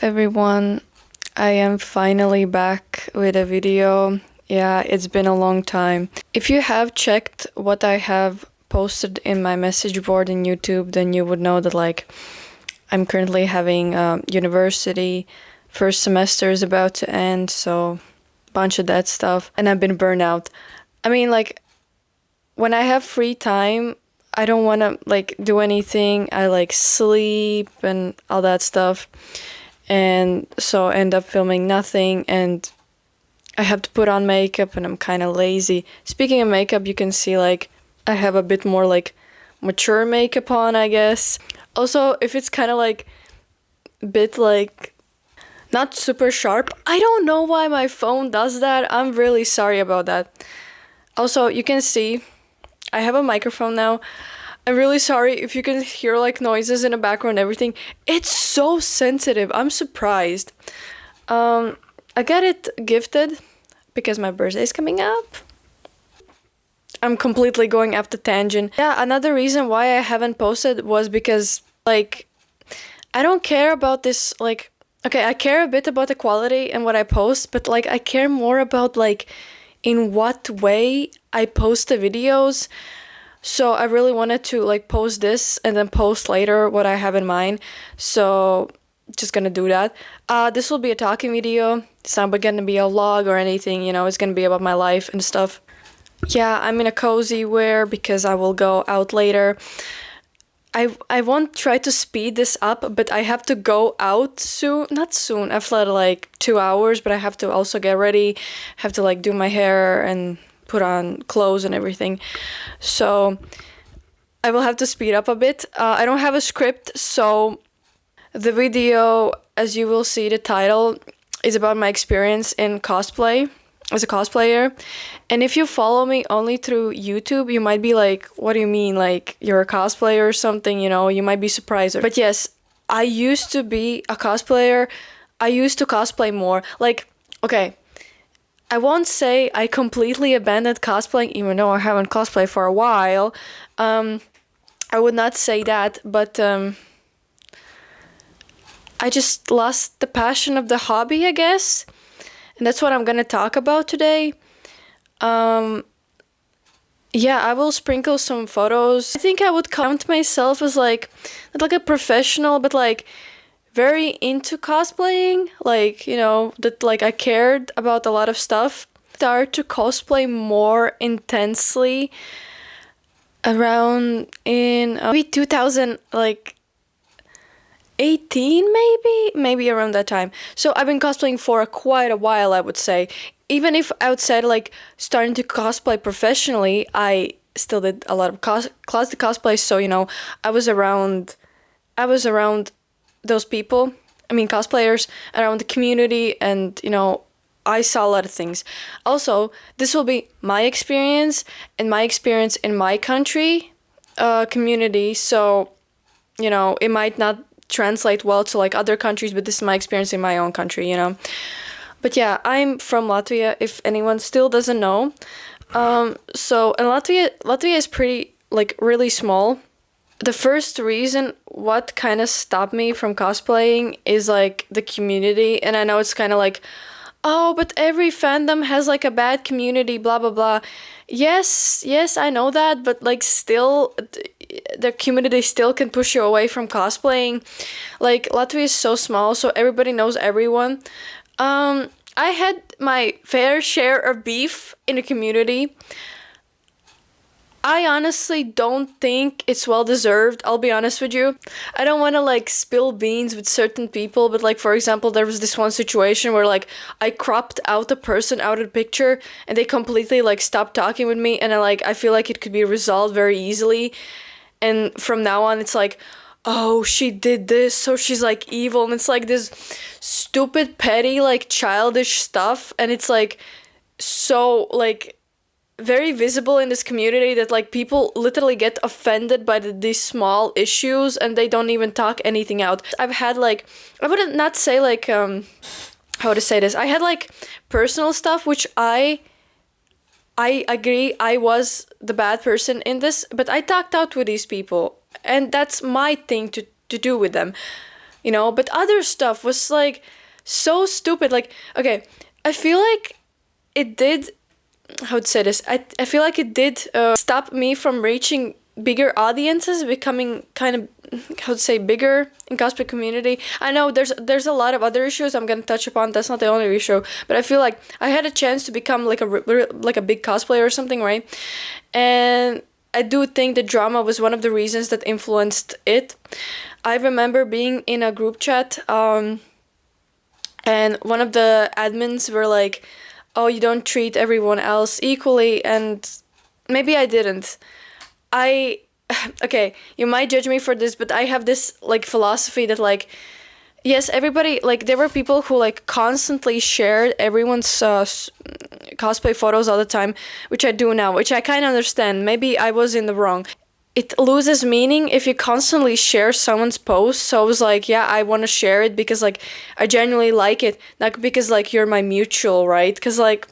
everyone. I am finally back with a video. Yeah, it's been a long time. If you have checked what I have posted in my message board in YouTube, then you would know that I'm currently having university. First semester is about to end, so bunch of that stuff, and I've been burned out. I mean, when I have free time, I don't want to do anything. I sleep and all that stuff. And so I end up filming nothing, and I have to put on makeup, and I'm kind of lazy. Speaking of makeup, you can see I have a bit more mature makeup on, I guess. Also, if it's kind of bit not super sharp, I don't know why my phone does that. I'm really sorry about that. Also, you can see I have a microphone now. I'm really sorry if you can hear noises in the background and everything. It's so sensitive. I'm surprised. I got it gifted because my birthday is coming up. I'm completely going off the tangent. Yeah, another reason why I haven't posted was because I don't care about this okay, I care a bit about the quality and what I post, but I care more about in what way I post the videos. So I really wanted to post this and then post later what I have in mind. So just gonna do that. This will be a talking video. It's not gonna be a vlog or anything, it's gonna be about my life and stuff. Yeah, I'm in a cozy wear because I will go out later. I won't try to speed this up, but I have to go out soon. Not soon. I've led 2 hours, but I have to also get ready. Have to do my hair and put on clothes and everything. So I will have to speed up a bit. I don't have a script, so the video, as you will see, the title is about my experience in cosplay as a cosplayer. And if you follow me only through YouTube, you might be like, what do you mean? You're a cosplayer or something, you might be surprised. But yes, I used to be a cosplayer. I used to cosplay more. Okay, I won't say I completely abandoned cosplaying, even though I haven't cosplayed for a while. I would not say that, but I just lost the passion of the hobby, I guess. And that's what I'm gonna talk about today. Yeah, I will sprinkle some photos. I think I would count myself as not a professional, but very into cosplaying. That I cared about a lot of stuff. Started to cosplay more intensely around in maybe 2000 18 maybe around that time. So I've been cosplaying for quite a while, I would say. Even if outside starting to cosplay professionally, I still did a lot of closet cosplay. So I was around those people, cosplayers, around the community, and I saw a lot of things. Also, this will be my experience and my experience in my country community, so it might not translate well to other countries, but this is my experience in my own country. But yeah, I'm from Latvia, if anyone still doesn't know. So in Latvia is pretty really small. The first reason what kind of stopped me from cosplaying is the community. And I know it's kind of oh, but every fandom has a bad community, blah blah blah. Yes, I know that, but still the community still can push you away from cosplaying. Latvia is so small, so everybody knows everyone. I had my fair share of beef in the community. I honestly don't think it's well deserved, I'll be honest with you. I don't want to spill beans with certain people, but for example, there was this one situation where I cropped out a person out of the picture and they completely stopped talking with me, and I feel it could be resolved very easily. And from now on it's oh, she did this, so she's evil, and it's this stupid petty childish stuff, and it's so very visible in this community that people literally get offended by these small issues and they don't even talk anything out. I've had I wouldn't not say how to say this. I had personal stuff which I agree I was the bad person in this, but I talked out with these people, and that's my thing to do with them. you know, but other stuff was like so stupid. Like, okay, I feel like it did, how to say this, I feel like it did stop me from reaching bigger audiences, becoming kind of, how to say, bigger in cosplay community. I know there's a lot of other issues I'm gonna touch upon. That's not the only issue, but I feel like I had a chance to become like a big cosplayer or something, right? And I do think the drama was one of the reasons that influenced it. I remember being in a group chat, and one of the admins were like, "Oh, you don't treat everyone else equally," and maybe I didn't. I okay, you might judge me for this, but I have this like philosophy that like, yes, everybody, like, there were people who like constantly shared everyone's cosplay photos all the time, which I do now, which I kind of understand. Maybe I was in the wrong. It loses meaning if you constantly share someone's post. So I was like, yeah, I want to share it because like I genuinely like it, not because like you're my mutual, right? Because like,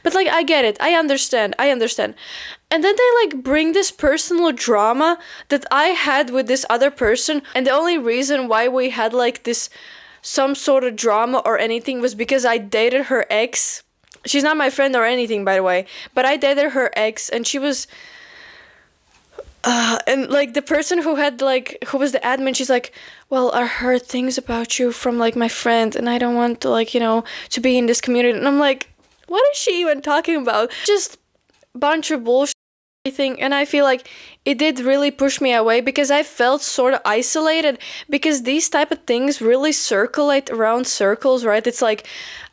but like I get it, I understand. And then they like bring this personal drama that I had with this other person, and the only reason why we had like this some sort of drama or anything was because I dated her ex. She's not my friend or anything, by the way, but I dated her ex, and she was and like the person who had like who was the admin, she's like, well, I heard things about you from like my friend, and I don't want to like, you know, to be in this community. And I'm like, what is she even talking about? Just bunch of bullshit, everything. And I feel like it did really push me away because I felt sort of isolated, because these type of things really circulate around circles, right? It's like,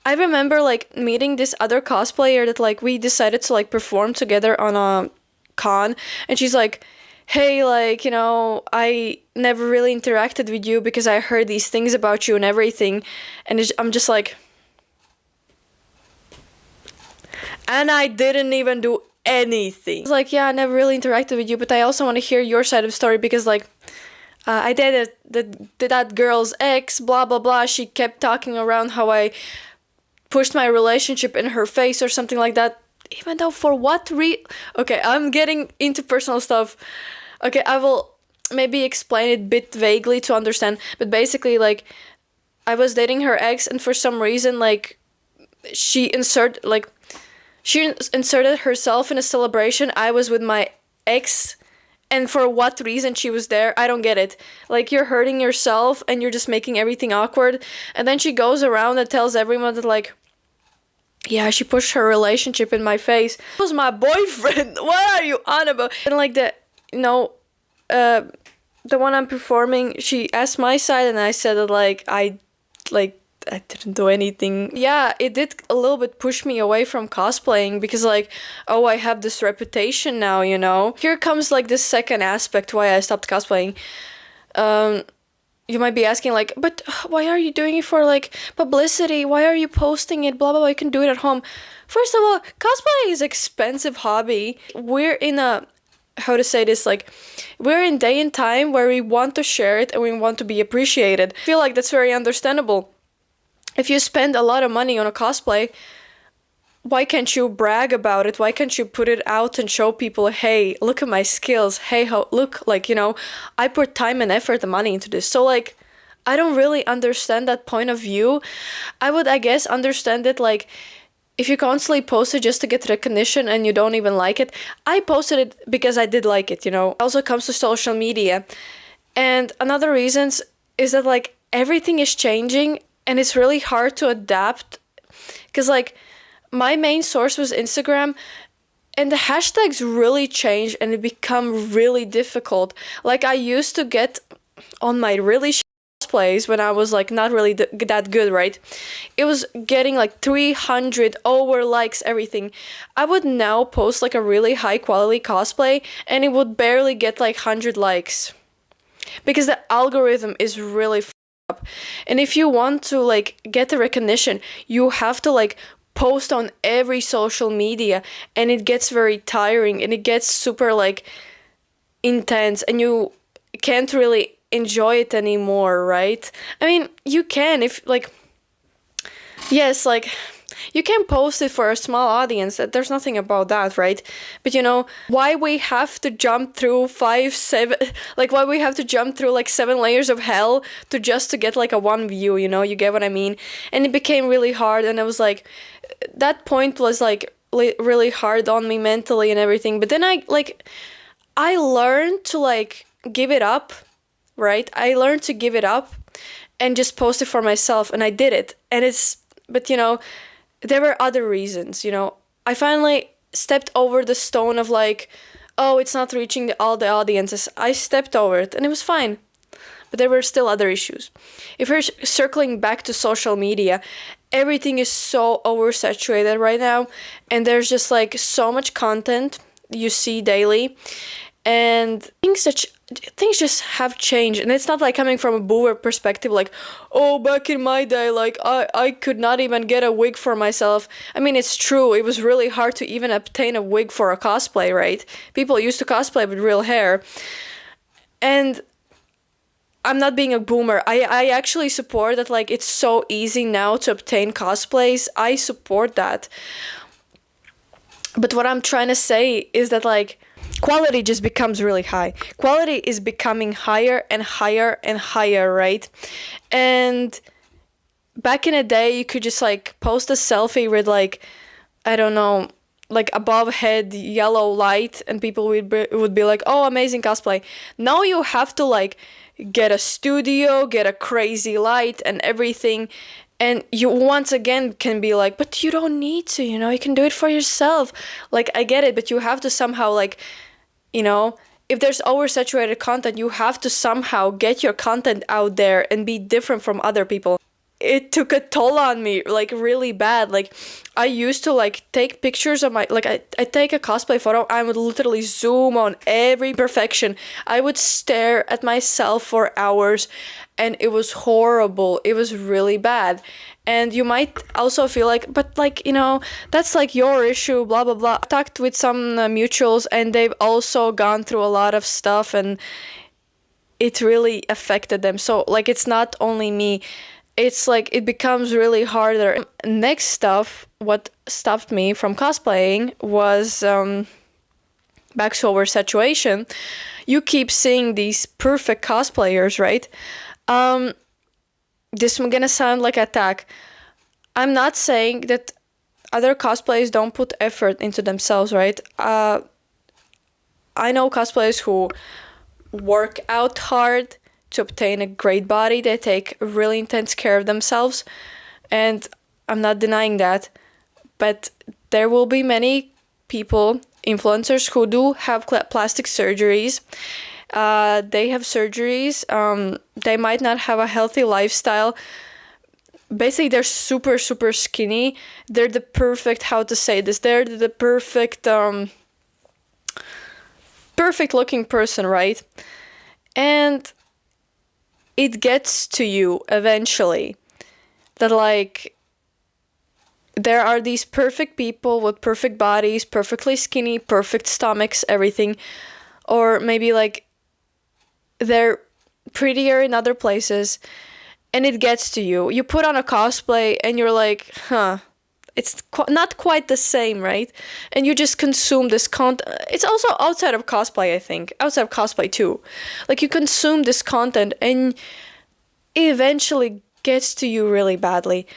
I remember like meeting this other cosplayer that like we decided to like perform together on a con, and she's like, hey, like, you know, I never really interacted with you because I heard these things about you and everything. And I'm just like, and I didn't even do anything. I was like, yeah, I never really interacted with you, but I also want to hear your side of the story because like, I dated that girl's ex, blah, blah, blah. She kept talking around how I pushed my relationship in her face or something like that. Even though for what okay, I'm getting into personal stuff. Okay, I will maybe explain it a bit vaguely to understand, but basically like I was dating her ex, and for some reason like she inserted herself in a celebration. I was with my ex, and for what reason she was there, I don't get it. Like, you're hurting yourself and you're just making everything awkward, and then she goes around and tells everyone that like, yeah, she pushed her relationship in my face. It was my boyfriend. What are you on about? And like the one I'm performing, she asked my side, and I said that like I didn't do anything. Yeah, it did a little bit push me away from cosplaying because like, oh, I have this reputation now, you know. Here comes like the second aspect why I stopped cosplaying. You might be asking like, but why are you doing it for like publicity? Why are you posting it? Blah, blah, blah. You can do it at home. First of all, cosplay is an expensive hobby. We're in a, how to say this, like, we're in day and time where we want to share it and we want to be appreciated. I feel like that's very understandable. If you spend a lot of money on a cosplay, why can't you brag about it? Why can't you put it out and show people, hey, look at my skills. Hey, look, like, you know, I put time and effort and money into this. So, like, I don't really understand that point of view. I would, I guess, understand it, like, if you constantly post it just to get recognition and you don't even like it. I posted it because I did like it, you know. It also comes to social media. And another reason is that, like, everything is changing and it's really hard to adapt. Because, like, my main source was Instagram, and the hashtags really changed and it become really difficult. Like, I used to get on my really cosplays when I was like not really that good, right? It was getting like 300 over likes, everything. I would now post like a really high quality cosplay and it would barely get like 100 likes. Because the algorithm is really up. And if you want to like get the recognition, you have to like post on every social media, and it gets very tiring and it gets super like intense and you can't really enjoy it anymore, right? I mean, you can if like, yes, like You can post it for a small audience. That there's nothing about that, right? But why we have to jump through why we have to jump through like 7 layers of hell to get like a one view, you get what I mean? And it became really hard, and I was like, that point was like really hard on me mentally and everything. But then I learned to like give it up, right? I learned to give it up and just post it for myself, and I did it. But there were other reasons, I finally stepped over the stone of like, oh, it's not reaching all the audiences. I stepped over it and it was fine. But there were still other issues. If we're circling back to social media, everything is so oversaturated right now, and there's just like so much content you see daily, and things just have changed. And it's not like coming from a boomer perspective, like, oh, back in my day, like I could not even get a wig for myself. I mean, it's true, it was really hard to even obtain a wig for a cosplay, right? People used to cosplay with real hair. And I'm not being a boomer. I actually support that, like, it's so easy now to obtain cosplays. I support that. But what I'm trying to say is that, like, quality just becomes really high. Quality is becoming higher and higher and higher, right? And back in the day, you could just, like, post a selfie with, like, I don't know, like above head yellow light, and people would be like, oh, amazing cosplay. Now you have to, like, get a studio, get a crazy light and everything. And you once again can be like, but you don't need to, you can do it for yourself. Like, I get it, but you have to somehow, like, if there's oversaturated content, you have to somehow get your content out there and be different from other people. It took a toll on me, like, really bad. Like, I used to, like, take pictures of my, like, I take a cosplay photo, I would literally zoom on every imperfection. I would stare at myself for hours, and it was horrible. It was really bad. And you might also feel like, but, like, that's, like, your issue, blah, blah, blah. I talked with some mutuals, and they've also gone through a lot of stuff, and it really affected them. So, like, it's not only me. It's like it becomes really harder. Next stuff, what stopped me from cosplaying was back to oversaturation. You keep seeing these perfect cosplayers, right? This is gonna sound like attack. I'm not saying that other cosplayers don't put effort into themselves, right? I know cosplayers who work out hard to obtain a great body. They take really intense care of themselves, and I'm not denying that. But there will be many people, influencers, who do have plastic surgeries. They have surgeries. They might not have a healthy lifestyle. Basically, they're super, super skinny. They're the perfect, how to say this, they're the perfect, perfect looking person, right? And it gets to you eventually that, like, there are these perfect people with perfect bodies, perfectly skinny, perfect stomachs, everything. Or maybe, like, they're prettier in other places, and it gets to you. You put on a cosplay and you're like, it's not quite the same, right? And you just consume this content. It's also outside of cosplay, I think. Outside of cosplay, too. Like, you consume this content, and it eventually gets to you really badly.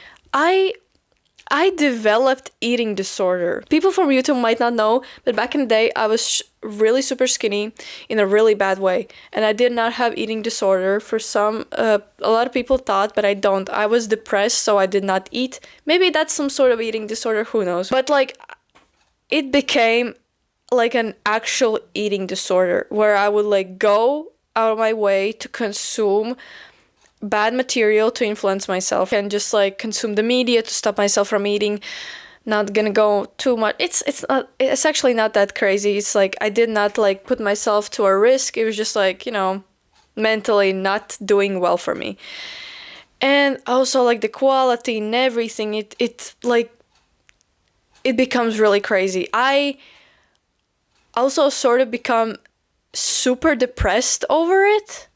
I developed eating disorder. People from YouTube might not know, but back in the day, I was really super skinny in a really bad way. And I did not have eating disorder. For a lot of people thought, but I don't. I was depressed, so I did not eat. Maybe that's some sort of eating disorder, who knows. But, like, it became like an actual eating disorder where I would, like, go out of my way to consume bad material to influence myself, and just, like, consume the media to stop myself from eating. Not gonna go too much. It's actually not that crazy. It's like I did not, like, put myself to a risk. It was just, like, mentally not doing well for me. And also, like, the quality and everything, it like, it becomes really crazy. I also sort of become super depressed over it.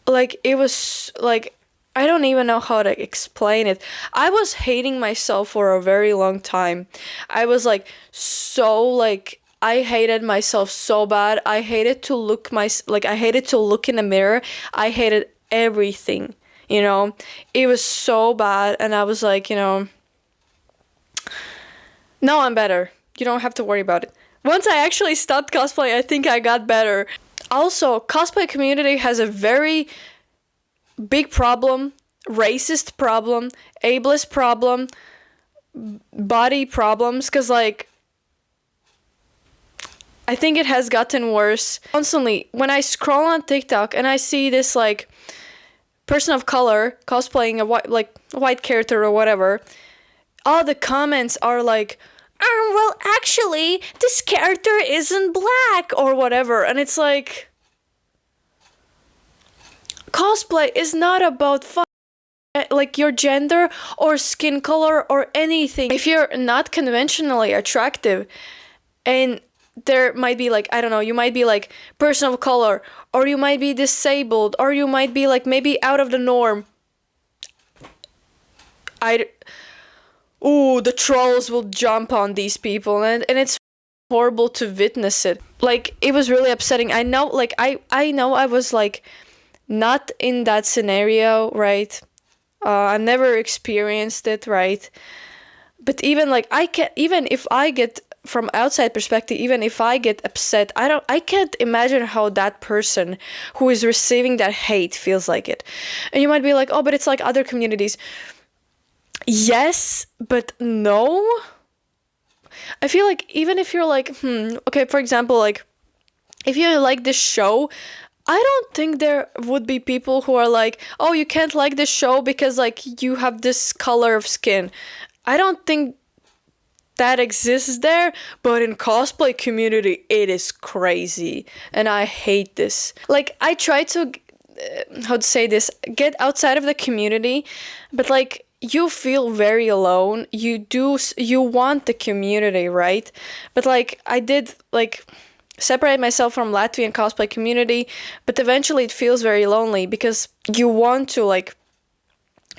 Like, it was, like, I don't even know how to explain it. I was hating myself for a very long time. I was like so like I hated myself so bad. I hated to look I hated to look in the mirror. I hated everything, you know. It was so bad, and I was like, you know, now I'm better. You don't have to worry about it. Once I actually stopped cosplay, I think I got better. Also, cosplay community has a very big problem, racist problem, ableist problem, body problems, because like I think it has gotten worse. Constantly, when I scroll on TikTok and I see this like person of color cosplaying a white character or whatever, all the comments are like, well, actually, this character isn't black or whatever, and it's like, cosplay is not about like your gender or skin color or anything. If you're not conventionally attractive, and there might be like, I don't know, you might be like person of color, or you might be disabled, or you might be like maybe out of the norm, the trolls will jump on these people, and it's horrible to witness it. Like, it was really upsetting. I know, like, I know I was like not in that scenario, right? I never experienced it, right? But even like even if I get from outside perspective, even if I get upset, I can't imagine how that person who is receiving that hate feels like it. And you might be like, oh, but it's like other communities. Yes, but no. I feel like even if you're like, okay, for example, like if you like this show, I don't think there would be people who are like, oh, you can't like this show because like you have this color of skin. I don't think that exists there, but in cosplay community it is crazy, and I hate this. Like, I try to how to say this, get outside of the community, but like you feel very alone. You want the community, right? But like I did like separate myself from Latvian cosplay community, but eventually it feels very lonely because you want to like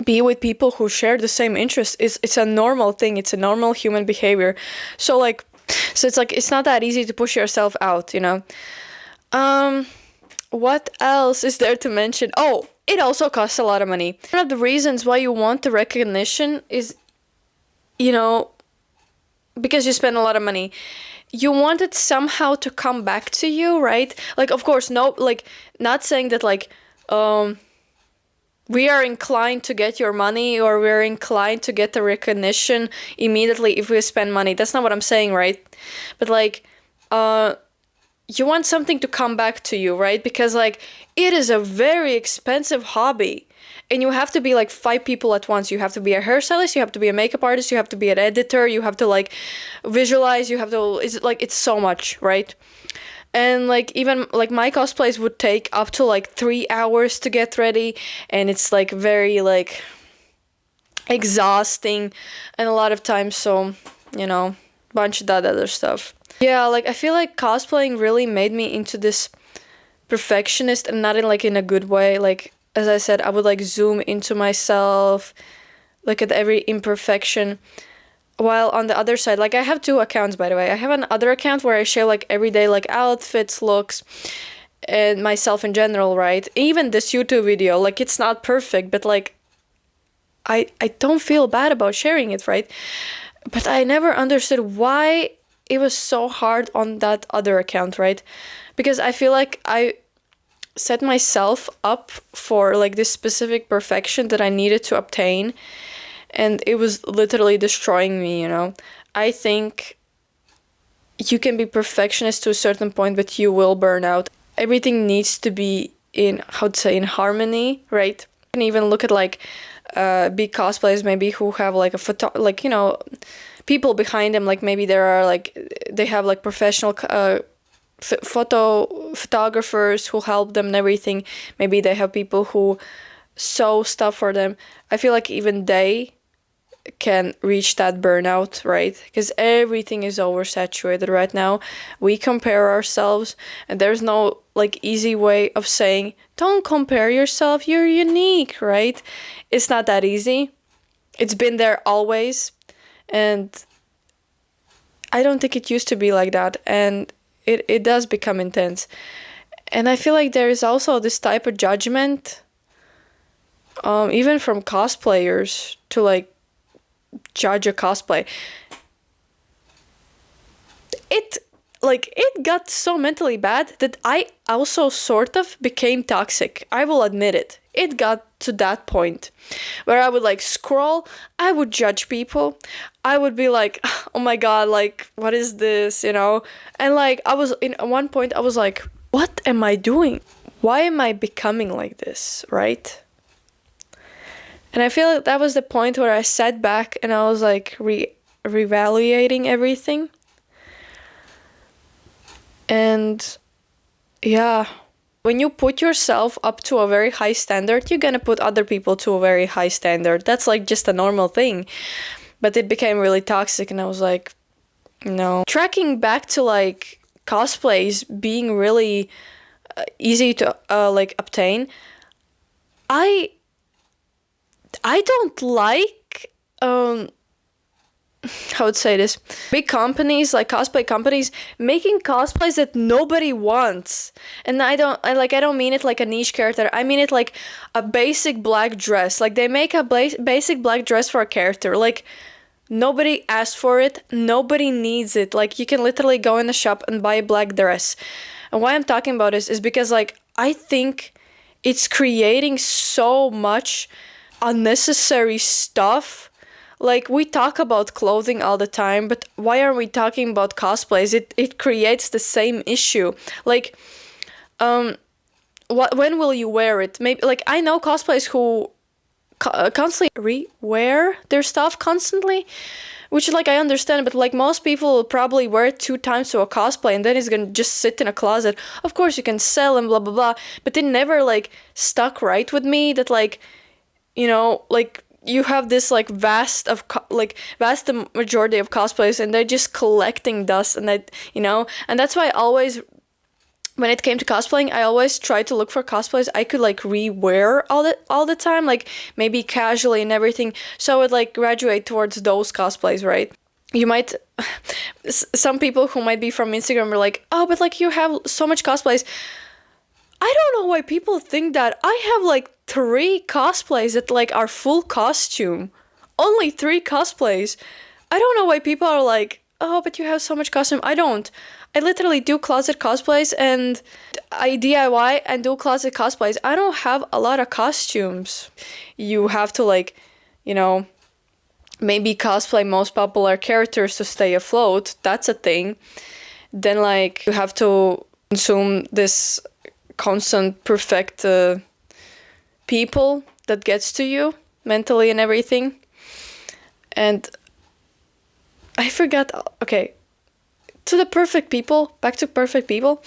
be with people who share the same interests. It's a normal thing. It's a normal human behavior. So it's like it's not that easy to push yourself out, you know. What else is there to mention? Oh, it also costs a lot of money. One of the reasons why you want the recognition is, you know, because you spend a lot of money. You want it somehow to come back to you, right? Like, of course, no, like, not saying that, like, we are inclined to get your money or we're inclined to get the recognition immediately if we spend money. That's not what I'm saying, right? But, like, you want something to come back to you, right? Because, like, it is a very expensive hobby. And you have to be like 5 people at once. You have to be a hairstylist, you have to be a makeup artist, you have to be an editor, you have to like visualize, you have to, it's so much, right? And like even like my cosplays would take up to like 3 hours to get ready, and it's like very like exhausting and a lot of times, so, you know, bunch of that other stuff. Yeah, like I feel like cosplaying really made me into this perfectionist, and not in like in a good way. Like, as I said, I would like zoom into myself, look at every imperfection. While on the other side, like I have 2 accounts, by the way. I have an other account where I share like everyday like outfits, looks, and myself in general, right? Even this YouTube video, like it's not perfect, but like I don't feel bad about sharing it, right? But I never understood why it was so hard on that other account, right? Because I feel like I set myself up for like this specific perfection that I needed to obtain, and it was literally destroying me, you know. I think you can be perfectionist to a certain point, but you will burn out. Everything needs to be in, how to say, in harmony, right? You can even look at like big cosplayers maybe who have like a like, you know, people behind them, like maybe there are like they have like professional photographers who help them and everything. Maybe they have people who sew stuff for them. I feel like even they can reach that burnout, right? Because everything is oversaturated right now. We compare ourselves, and there's no like easy way of saying, don't compare yourself, you're unique, right? It's not that easy. It's been there always, and I don't think it used to be like that, and it does become intense. And I feel like there is also this type of judgment, even from cosplayers, to like judge a cosplay. It got so mentally bad that I also sort of became toxic. I will admit it. It got to that point where I would like scroll, I would judge people. I would be like, oh my god, like what is this, you know? And like I was in at one point I was like, what am I doing? Why am I becoming like this, right? And I feel like that was the point where I sat back and I was like reevaluating everything. And yeah, when you put yourself up to a very high standard, you're gonna put other people to a very high standard. That's like just a normal thing. But it became really toxic and I was like, no. Tracking back to like cosplays being really easy to like obtain, I don't like how would say this, big companies like cosplay companies making cosplays that nobody wants. And I don't mean it like a niche character. I mean it like a basic black dress. Like they make a basic black dress for a character. Like nobody asked for it. Nobody needs it. Like you can literally go in the shop and buy a black dress. And why I'm talking about this is because like I think it's creating so much unnecessary stuff. Like we talk about clothing all the time, but why are we talking about cosplays? It creates the same issue. Like when will you wear it? Maybe like I know cosplays who constantly rewear their stuff constantly, which like I understand, but like most people will probably wear it 2 times to a cosplay and then it's gonna just sit in a closet. Of course you can sell and blah blah blah, but it never like stuck right with me that like, you know, like you have this like vast majority of cosplays and they're just collecting dust, and that, you know, and that's why I always, when it came to cosplaying, I always tried to look for cosplays I could like rewear all the time, like maybe casually and everything. So I would like graduate towards those cosplays, right? You might, some people who might be from Instagram are like, oh, but like you have so much cosplays. I don't know why people think that. I have like 3 cosplays that like are full costume. Only 3 cosplays. I don't know why people are like, oh, but you have so much costume. I don't. I literally do closet cosplays and I DIY and do closet cosplays. I don't have a lot of costumes. You have to like, you know, maybe cosplay most popular characters to stay afloat. That's a thing. Then like you have to consume this constant perfect people that gets to you mentally and everything. And I forgot, okay, to the perfect people, back to perfect people,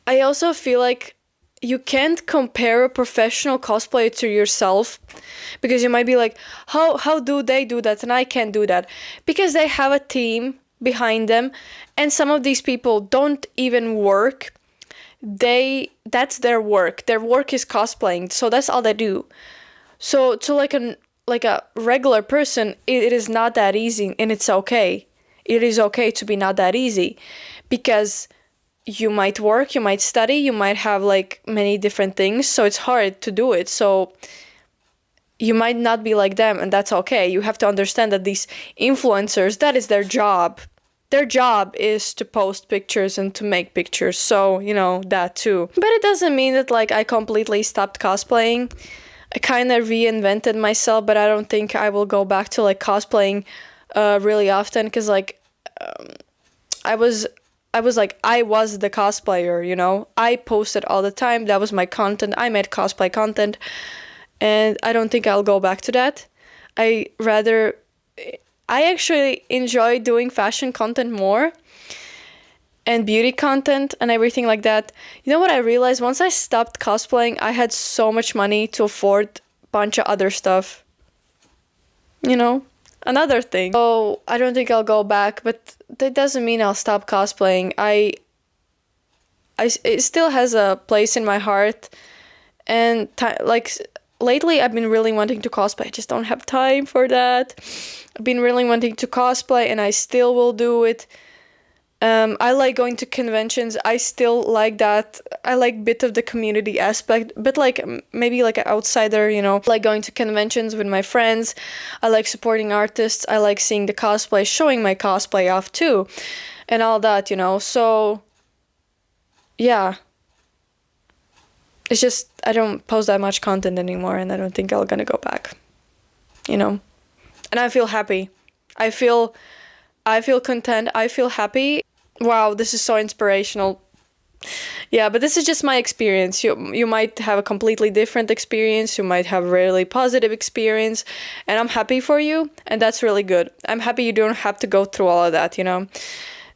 I also feel like you can't compare a professional cosplayer to yourself, because you might be like, how do they do that and I can't do that? Because they have a team behind them, and some of these people don't even work. That's their work. Their work is cosplaying, so that's all they do. So to like a regular person, it is not that easy, and it's okay. It is okay to be not that easy, because you might work, you might study, you might have like many different things, so it's hard to do it. So you might not be like them, and that's okay. You have to understand that these influencers, that is their job. Their job is to post pictures and to make pictures, so, you know, that too. But it doesn't mean that, like, I completely stopped cosplaying. I kind of reinvented myself, but I don't think I will go back to, like, cosplaying really often, because, like, I was the cosplayer, you know? I posted all the time. That was my content. I made cosplay content, and I don't think I'll go back to that. I actually enjoy doing fashion content more, and beauty content and everything like that. You know what I realized? Once I stopped cosplaying, I had so much money to afford a bunch of other stuff. You know? another thing. So I don't think I'll go back, but that doesn't mean I'll stop cosplaying. It still has a place in my heart, and like lately I've been really wanting to cosplay. I just don't have time for that. I've been really wanting to cosplay, and I still will do it. I like going to conventions. I still like that. I like bit of the community aspect, but like maybe like an outsider, you know. Like going to conventions with my friends. I like supporting artists. I like seeing the cosplay, showing my cosplay off too, and all that, you know. So yeah, it's just I don't post that much content anymore, and I don't think I'm gonna go back, you know. And I feel happy. I feel content. I feel happy. Wow, this is so inspirational. Yeah, but this is just my experience. You might have a completely different experience. You might have a really positive experience, and I'm happy for you, and that's really good. I'm happy you don't have to go through all of that, you know,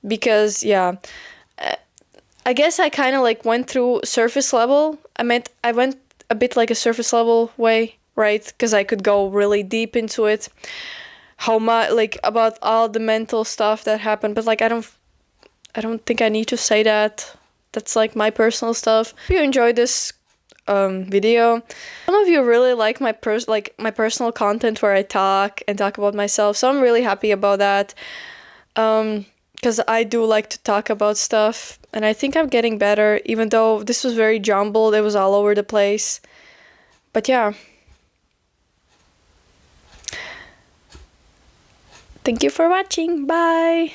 because yeah, I guess I kind of like went through surface level. I went a bit like a surface level way, right? Because I could go really deep into it. How much like about all the mental stuff that happened, but like I don't think I need to say that. That's like my personal stuff. If you enjoyed this video, some of you really like my personal content where I talk about myself. So I'm really happy about that. Because I do like to talk about stuff, and I think I'm getting better. Even though this was very jumbled, it was all over the place. But yeah. Thank you for watching. Bye.